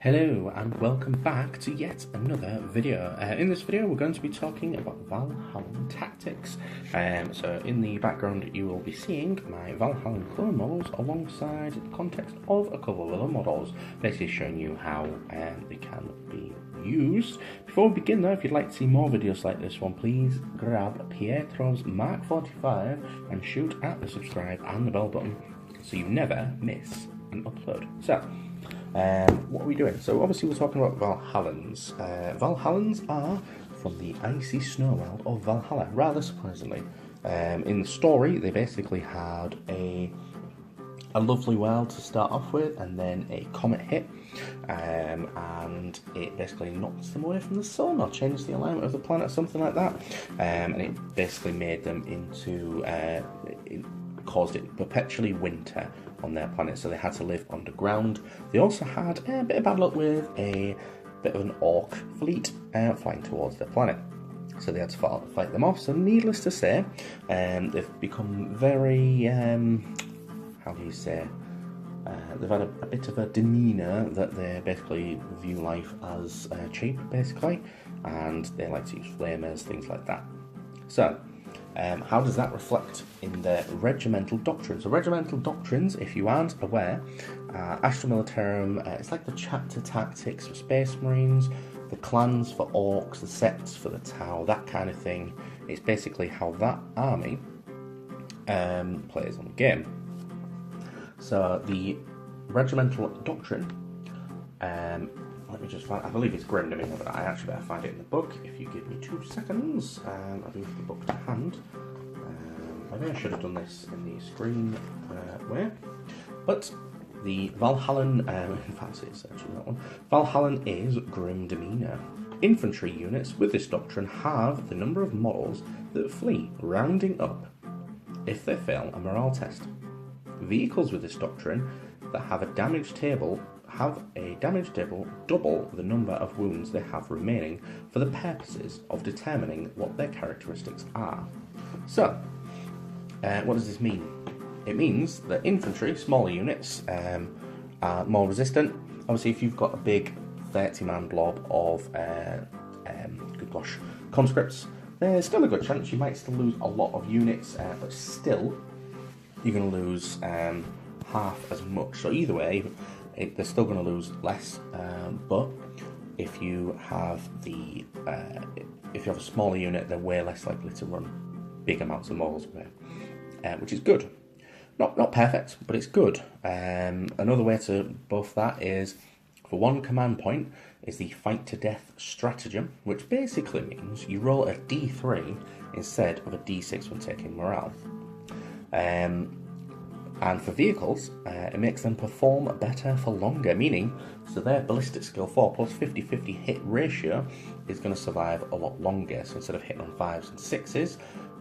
Hello and welcome back to yet another video. In this video we're going to be talking about Valhallan tactics. So in the background you will be seeing my Valhallan clone models alongside the context of a couple of other models, basically showing you how they can be used. Before we begin though, if you'd like to see more videos like this one, please grab Pietro's Mark 45 and shoot at the subscribe and the bell button so you never miss an upload. So what are we doing? So obviously we're talking about Valhallans. Valhallans are from the icy snow world of Valhalla, rather surprisingly. In the story, they basically had a lovely world to start off with, and then a comet hit, and it basically knocks them away from the sun, or changed the alignment of the planet, something like that. And it basically made them into, it caused it perpetually winter on their planet, so they had to live underground. They also had a bit of bad luck with a bit of an orc fleet flying towards their planet, so they had to fight them off. So needless to say, they've become very, how do you say, they've had a bit of a demeanour that they basically view life as cheap, basically, and they like to use flamers, things like that. So how does that reflect in their regimental doctrines? So regimental doctrines, if you aren't aware, Astra Millitarum, it's like the chapter tactics for Space Marines, the clans for orcs, the septs for the Tau, that kind of thing. It's basically how that army plays on the game. So the regimental doctrine, let me just find, I believe it's Grim Demeanour, but I actually better find it in the book. If you give me 2 seconds, I do have the book to hand. Maybe I should have done this in the screen way. But the Valhallan, in fact it's actually that one, Valhallan is Grim Demeanour. Infantry units with this doctrine have the number of models that flee, rounding up if they fail a morale test. Vehicles with this doctrine that have a damage table double the number of wounds they have remaining for the purposes of determining what their characteristics are. So, what does this mean? It means that infantry, smaller units, are more resistant. Obviously, if you've got a big 30-man blob of good gosh, conscripts, there's still a good chance you might still lose a lot of units, but still, you're going to lose half as much. So either way, they're still going to lose less, but if you have a smaller unit, they're way less likely to run big amounts of models away, which is good. Not perfect, but it's good. Another way to buff that is, for one command point, is the fight to death stratagem, which basically means you roll a d3 instead of a d6 when taking morale. And for vehicles, it makes them perform better for longer, meaning, so their ballistic skill 4 plus 50-50 hit ratio is going to survive a lot longer. So instead of hitting on 5s and 6s,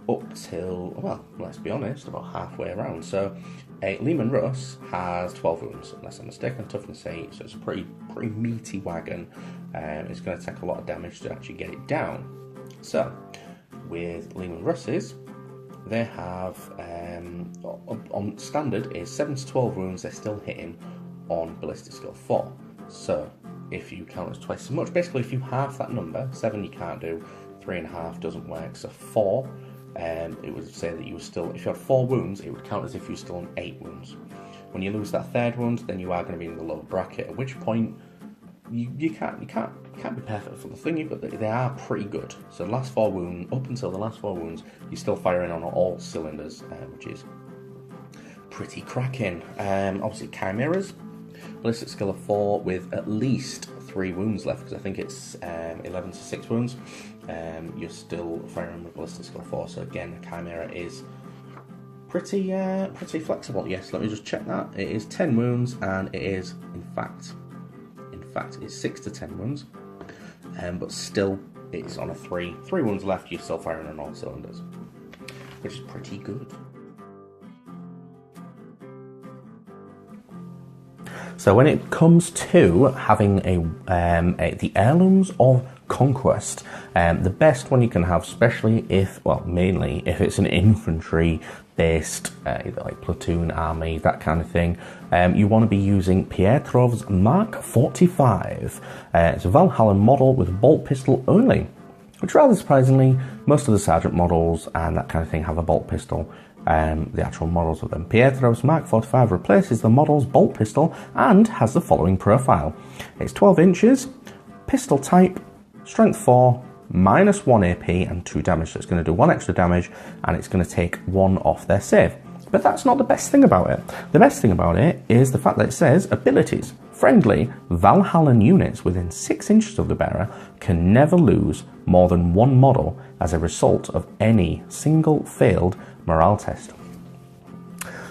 up till, well, let's be honest, about halfway around. So a Lehman Russ has 12 wounds, unless I'm mistaken, toughness 8, so it's a pretty meaty wagon. It's going to take a lot of damage to actually get it down. So, with Lehman Russes, they have, on standard, is 7 to 12 wounds they're still hitting on ballistic skill 4. So, if you count as twice as much, basically if you half that number, 7 you can't do, 3.5 doesn't work, so 4, it would say that you were still, if you had 4 wounds, it would count as if you were still on 8 wounds. When you lose that 3rd wound, then you are going to be in the lower bracket, at which point, you can't be perfect for the thingy, but they are pretty good. So the last 4 wounds, up until the last 4 wounds, you're still firing on all cylinders, which is pretty cracking. Obviously chimeras, ballistic skill of 4 with at least 3 wounds left, because I think it's 11 to 6 wounds. You're still firing with ballistic skill 4. So again, the chimera is pretty flexible. Yes, let me just check that. It is 10 wounds, and it is in fact it's 6 to 10 wounds, but still it's on a 3 wounds left. You're still firing on all cylinders, which is pretty good. So when it comes to having the heirlooms of Conquest. The best one you can have, especially if, well, mainly if it's an infantry based, either like platoon, army, that kind of thing, you want to be using Pietrov's Mark 45. It's a Valhallan model with a bolt pistol only, which rather surprisingly, most of the sergeant models and that kind of thing have a bolt pistol. The actual models of them. Pietrov's Mark 45 replaces the model's bolt pistol and has the following profile. It's 12 inches, pistol type, strength 4, -1 AP and 2 damage. So it's going to do 1 extra damage and it's going to take 1 off their save. But that's not the best thing about it. The best thing about it is the fact that it says abilities. Friendly Valhallan units within 6 inches of the bearer can never lose more than 1 model as a result of any single failed morale test.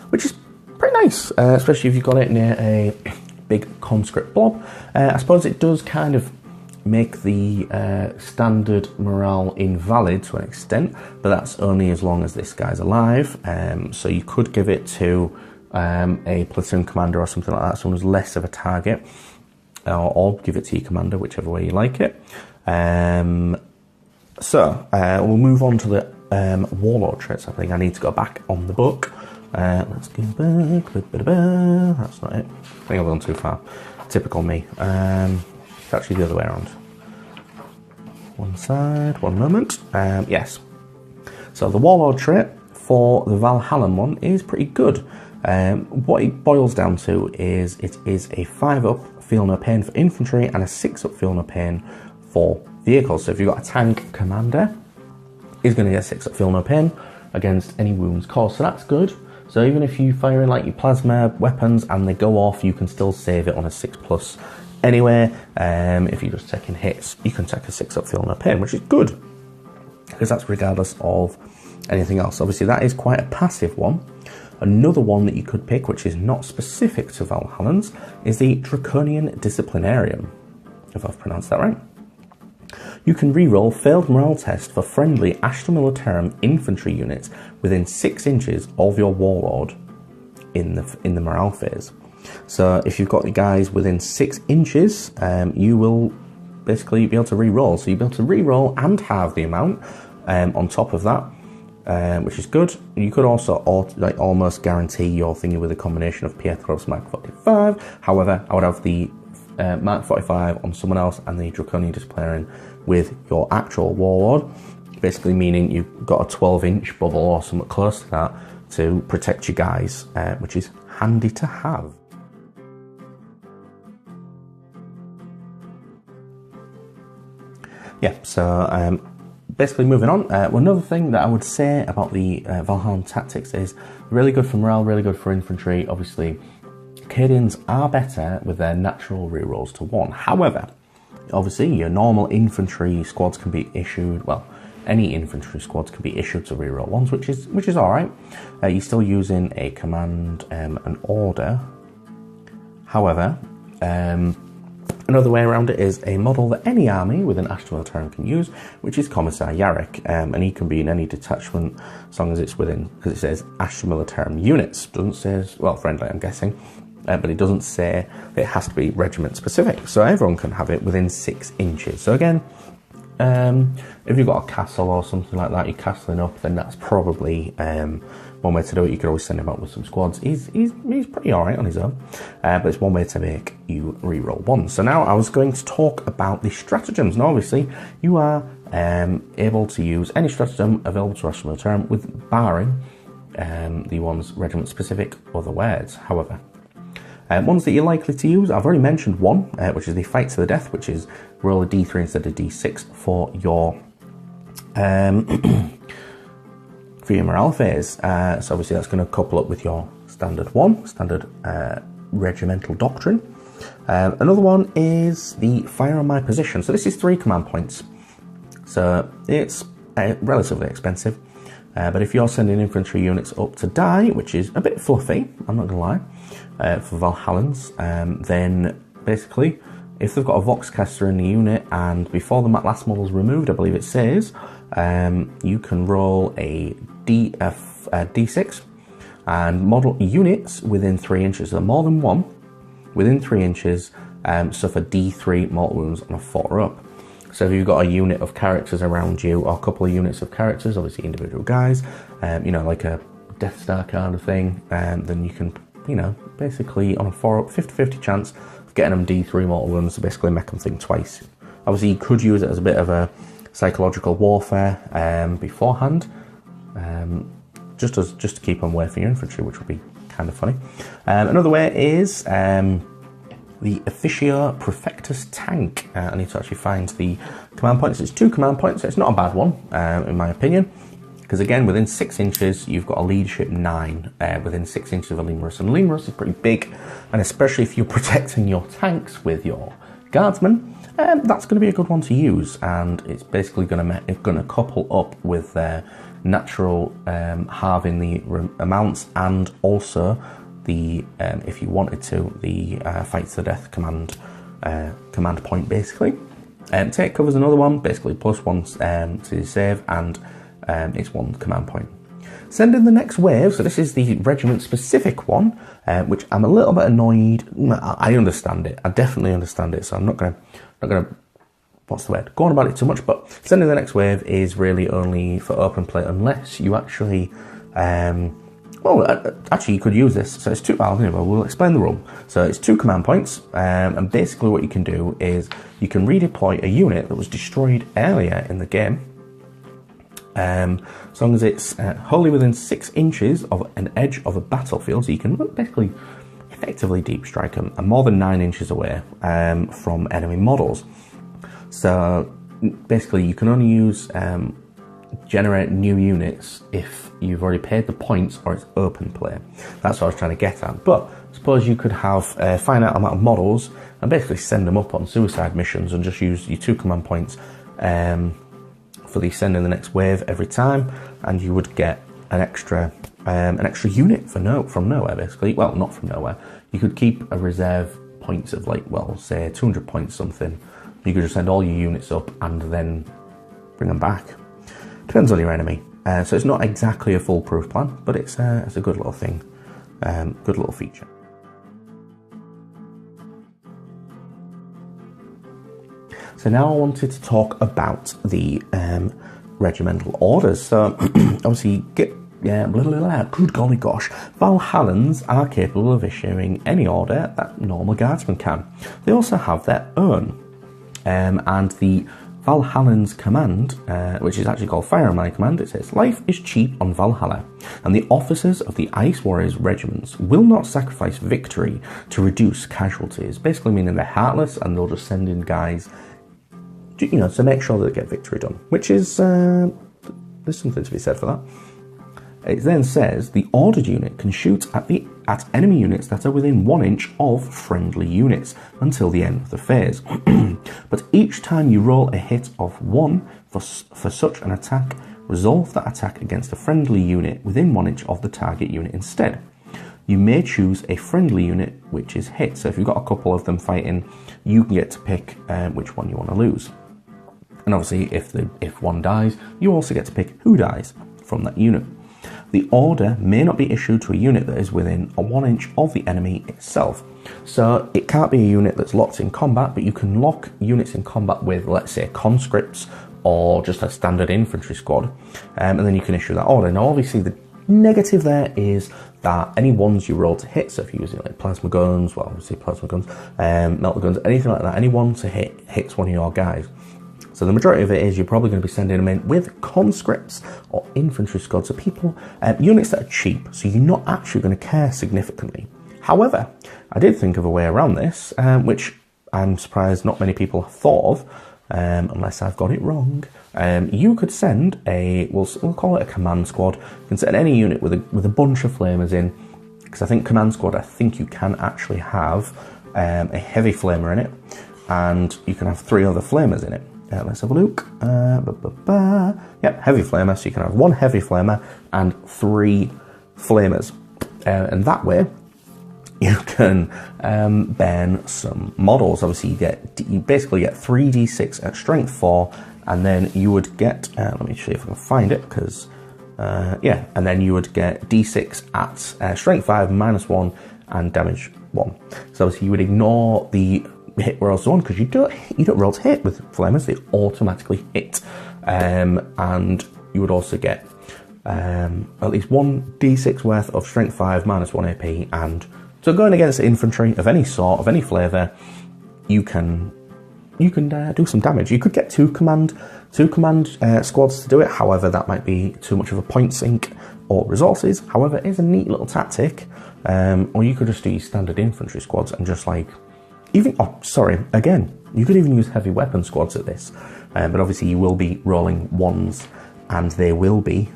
Which is pretty nice, especially if you've got it near a big conscript blob. I suppose it does kind of make the standard morale invalid to an extent, but that's only as long as this guy's alive. So you could give it to a platoon commander or something like that, someone who's less of a target, or give it to your commander, whichever way you like it. So we'll move on to the warlord traits. I think I need to go back on the book. Let's go back. That's not it. I think I've gone too far. Typical me. It's actually the other way around. One side, one moment. Yes. So the warlord trait for the Valhallan one is pretty good. What it boils down to is it is a 5-up feel no pain for infantry and a 6-up feel no pain for vehicles. So if you've got a tank commander, he's going to get 6-up feel no pain against any wounds caused. So that's good. So even if you fire in like your plasma weapons and they go off, you can still save it on a 6+. Anyway, if you're just taking hits, you can take a 6-up feel no pain, which is good, because that's regardless of anything else. Obviously, that is quite a passive one. Another one that you could pick, which is not specific to Valhallans, is the Draconian Disciplinarian, if I've pronounced that right. You can reroll failed morale test for friendly Astra Millitarum infantry units within 6 inches of your warlord in the morale phase. So if you've got the guys within 6 inches, you will basically be able to re-roll. So you'll be able to re-roll and have the amount on top of that, which is good. You could also almost guarantee your thingy with a combination of Pietrov's Mark 45. However, I would have the Mark 45 on someone else and the Draconian Disciplinarian with your actual warlord, basically meaning you've got a 12-inch bubble or something close to that to protect your guys, which is handy to have. Yeah, so basically moving on, another thing that I would say about the Valhallan tactics is really good for morale, really good for infantry. Obviously, Cadians are better with their natural rerolls to 1. However, obviously your normal infantry squads can be issued, well, any infantry squads can be issued to reroll 1s, which is alright. You're still using a command and order. However, another way around it is a model that any army with an Astra Millitarum can use, which is Commissar Yarrick, and he can be in any detachment as long as it's within, because it says Astra Millitarum units. Doesn't say, well, friendly, I'm guessing, but it doesn't say it has to be regiment specific, so everyone can have it within 6 inches. So again, if you've got a castle or something like that, you're castling up, then that's probably one way to do it. You could always send him out with some squads. He's pretty alright on his own, but it's one way to make you reroll 1. So now I was going to talk about the stratagems. Now obviously you are able to use any stratagem available to Astra Millitarum, with barring the ones regiment specific other words. However, ones that you're likely to use, I've already mentioned one, which is the fight to the death, which is roll a d3 instead of d6 for your morale phase. So obviously that's going to couple up with your standard regimental doctrine. Another one is the fire on my position. So this is 3 command points. So it's relatively expensive. But if you're sending infantry units up to die, which is a bit fluffy, I'm not going to lie, for Valhallans, then basically, if they've got a Voxcaster in the unit and before the last model's removed, I believe it says, you can roll a D6 and model units within 3 inches, so more than one, within 3 inches, suffer D3 mortal wounds on a 4-up. So if you've got a unit of characters around you, or a couple of units of characters, obviously individual guys, you know, like a Death Star kind of thing, then you can, you know, basically on a 50-50 chance of getting them D3 mortal wounds to basically make them think twice. Obviously, you could use it as a bit of a psychological warfare beforehand, just to keep them away from your infantry, which would be kind of funny. Another way is the Officio Prefectus tank. I need to actually find the command points. It's 2 command points, so it's not a bad one, in my opinion. Because again, within 6 inches, you've got a leadership 9 within 6 inches of a Lemurus. And Lemurus is pretty big, and especially if you're protecting your tanks with your guardsmen, that's going to be a good one to use. And it's basically going to couple up with their natural halving the amounts, and also the if you wanted to, the fight to the death command point basically. Take cover's another one, basically +1 to save, and it's 1 command point. Send in the next wave. So this is the regiment specific one, which I'm a little bit annoyed. I understand it. I definitely understand it. So I'm not gonna what's the word? Go on about it too much. But sending the next wave is really only for open play, unless you actually. Well, actually, you could use this. So it's 2. We'll explain the rule. So it's 2 command points, and basically what you can do is you can redeploy a unit that was destroyed earlier in the game. As long as it's wholly within 6 inches of an edge of a battlefield, so you can basically effectively deep strike them, and more than 9 inches away from enemy models. So basically, you can only use generate new units if you've already paid the points or it's open play. That's what I was trying to get at. But suppose you could have a finite amount of models and basically send them up on suicide missions and just use your 2 command points for the send in the next wave every time, and you would get an extra unit from nowhere basically. Well, not from nowhere. You could keep a reserve points of, like, well, say 200 points something. You could just send all your units up and then bring them back. Depends on your enemy. So it's not exactly a foolproof plan, but it's a good little thing, good little feature. So now I wanted to talk about the regimental orders. So obviously, good golly gosh, Valhallans are capable of issuing any order that normal guardsmen can. They also have their own, and the Valhallans command, which is actually called Fireman Command, it says, life is cheap on Valhalla, and the officers of the Ice Warriors regiments will not sacrifice victory to reduce casualties. Basically meaning they're heartless, and they'll just send in guys, you know, to make sure that they get victory done, which is, there's something to be said for that. It then says the ordered unit can shoot at enemy units that are within 1 inch of friendly units until the end of the phase. But each time you roll a hit of 1 for such an attack, resolve that attack against a friendly unit within 1 inch of the target unit instead. You may choose a friendly unit which is hit. So if you've got a couple of them fighting, you can get to pick which one you want to lose. And obviously, if one dies, you also get to pick who dies from that unit. The order may not be issued to a unit that is within 1 inch of the enemy itself. So it can't be a unit that's locked in combat, but you can lock units in combat with, let's say, conscripts or just a standard infantry squad, and then you can issue that order. Now, obviously, the negative there is that any ones you roll to hit, so if you're using like plasma guns, well, obviously plasma guns, melter guns, anything like that, any one to hit hits one of your guys. So the majority of it is you're probably going to be sending them in with conscripts or infantry squads, so people, units that are cheap, so you're not actually going to care significantly. However, I did think of a way around this, which I'm surprised not many people have thought of, unless I've got it wrong. You could send we'll call it a command squad. You can send any unit with a bunch of flamers in, because I think command squad, I think you can actually have a heavy flamer in it, and you can have 3 other flamers in it. Let's have a look. Yep, heavy flamer. So you can have 1 heavy flamer and 3 flamers, and that way you can ban some models. Obviously, you basically get 3d6 at strength 4, and then you would get. Let me see if I can find it, because and then you would get d6 at strength 5 -1 and damage 1. So obviously you would ignore the hit rolls on, because you don't roll to hit with flamers, they automatically hit. And you would also get at least 1d6 worth of strength 5 minus 1 AP, and so going against infantry of any sort, of any flavour, you can do some damage. You could get two command squads to do it. However, that might be too much of a point sink or resources. However, it is a neat little tactic. Or you could just do your standard infantry squads and just like you could even use heavy weapon squads at this. But obviously you will be rolling ones and they will be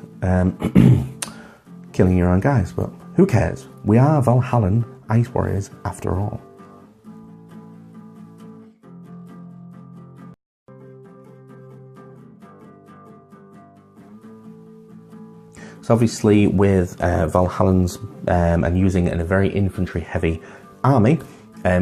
killing your own guys. But who cares? We are Valhallan Ice Warriors after all. So obviously with Valhallans and using in a very infantry heavy army,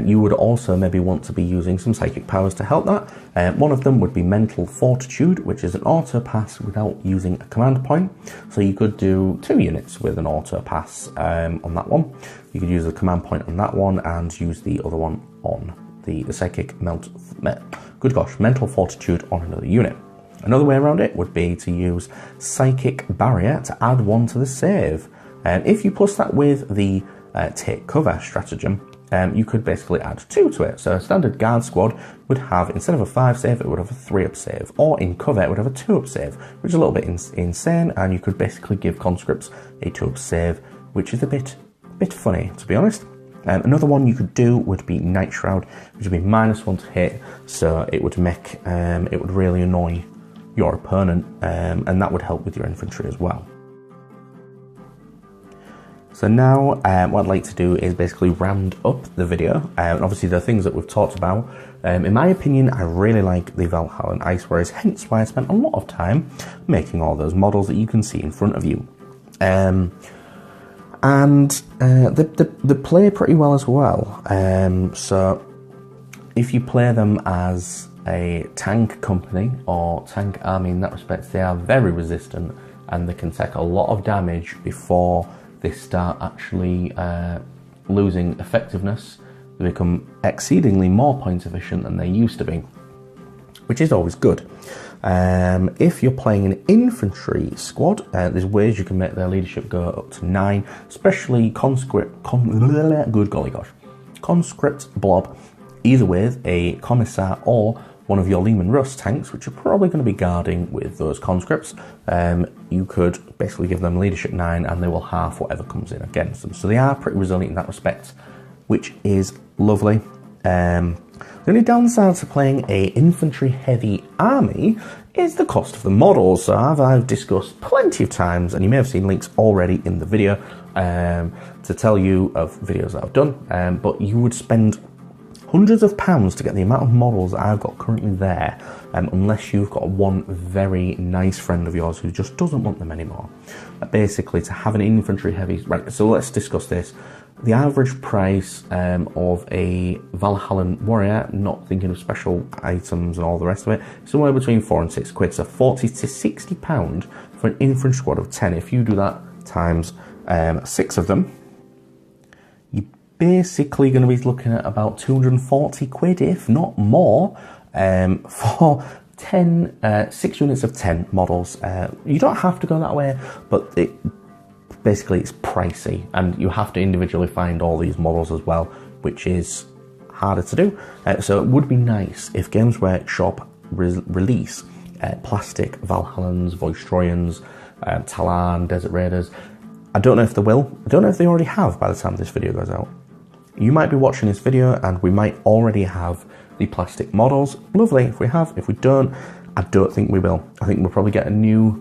you would also maybe want to be using some psychic powers to help that. One of them would be mental fortitude, which is an auto pass without using a command point. So you could do 2 units with an auto pass on that one. You could use the command point on that one and use the other one on the psychic mental fortitude on another unit. Another way around it would be to use Psychic Barrier to add 1 to the save. If you plus that with the Take Cover stratagem, you could basically add 2 to it. So a standard guard squad would have, instead of a 5 save, it would have a 3-up save. Or in cover, it would have a 2-up save, which is a little bit insane, and you could basically give conscripts a 2-up save, which is a bit funny, to be honest. Another one you could do would be Night Shroud, which would be -1 to hit, so it would make, it would really annoy your opponent, and that would help with your infantry as well. So now what I'd like to do is basically round up the video, and obviously the things that we've talked about. In my opinion, I really like the Valhallan Ice Warriors, hence why I spent a lot of time making all those models that you can see in front of you. They play pretty well as well. So if you play them as a tank company or tank army in that respect, they are very resistant and they can take a lot of damage before they start actually losing effectiveness. They become exceedingly more point efficient than they used to be, which is always good. If you're playing an infantry squad, there's ways you can make their leadership go up to 9, especially conscript blob, either with a commissar or one of your Lehman Russ tanks, which are probably going to be guarding with those conscripts. You could basically give them leadership 9 and they will half whatever comes in against them. So they are pretty resilient in that respect, which is lovely. The only downside to playing a infantry heavy army is the cost of the models. So I've discussed plenty of times, and you may have seen links already in the video to tell you of videos that I've done, but you would spend hundreds of pounds to get the amount of models that I've got currently there, unless you've got one very nice friend of yours who just doesn't want them anymore. Basically, to have an infantry heavy... Right, so let's discuss this. The average price of a Valhallan warrior, not thinking of special items and all the rest of it, somewhere between 4 and 6 quid, so 40 to 60 pound for an infantry squad of 10. If you do that times 6 of them, basically going to be looking at about 240 quid, if not more, for 6 units of 10 models. You don't have to go that way, but basically it's pricey, and you have to individually find all these models as well, which is harder to do. So it would be nice if Games Workshop release plastic Valhallans, Voice Troyans, Talon, Desert Raiders. I don't know if they will. I don't know if they already have by the time this video goes out. You might be watching this video and we might already have the plastic models. Lovely if we have. If we don't, I don't think we will. I think we'll probably get a new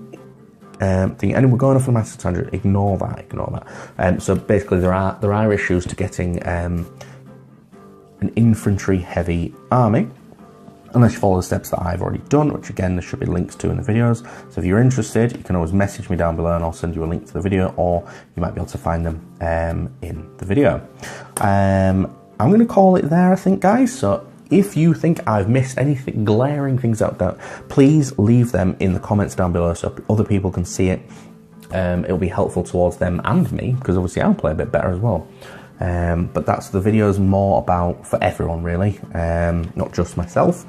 thing. And we're going off on a massive tangent. Ignore that. So basically there are issues to getting an infantry heavy army, unless you follow the steps that I've already done, which again there should be links to in the videos. So if you're interested, you can always message me down below and I'll send you a link to the video, or you might be able to find them in the video. I'm going to call it there, I think, guys. So if you think I've missed anything, glaring things out there, please leave them in the comments down below so other people can see it. It'll be helpful towards them and me, because obviously I'll play a bit better as well. but that's the video's more about for everyone really, not just myself.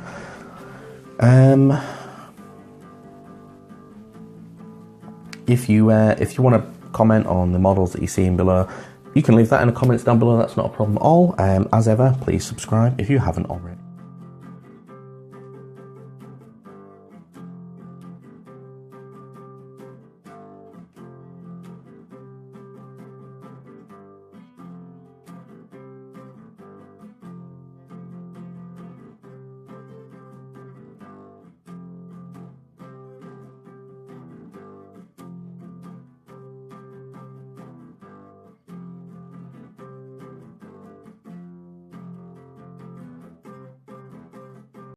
If you want to comment on the models that you're seeing below, you can leave that in the comments down below. That's not a problem at all. As ever, please subscribe if you haven't already.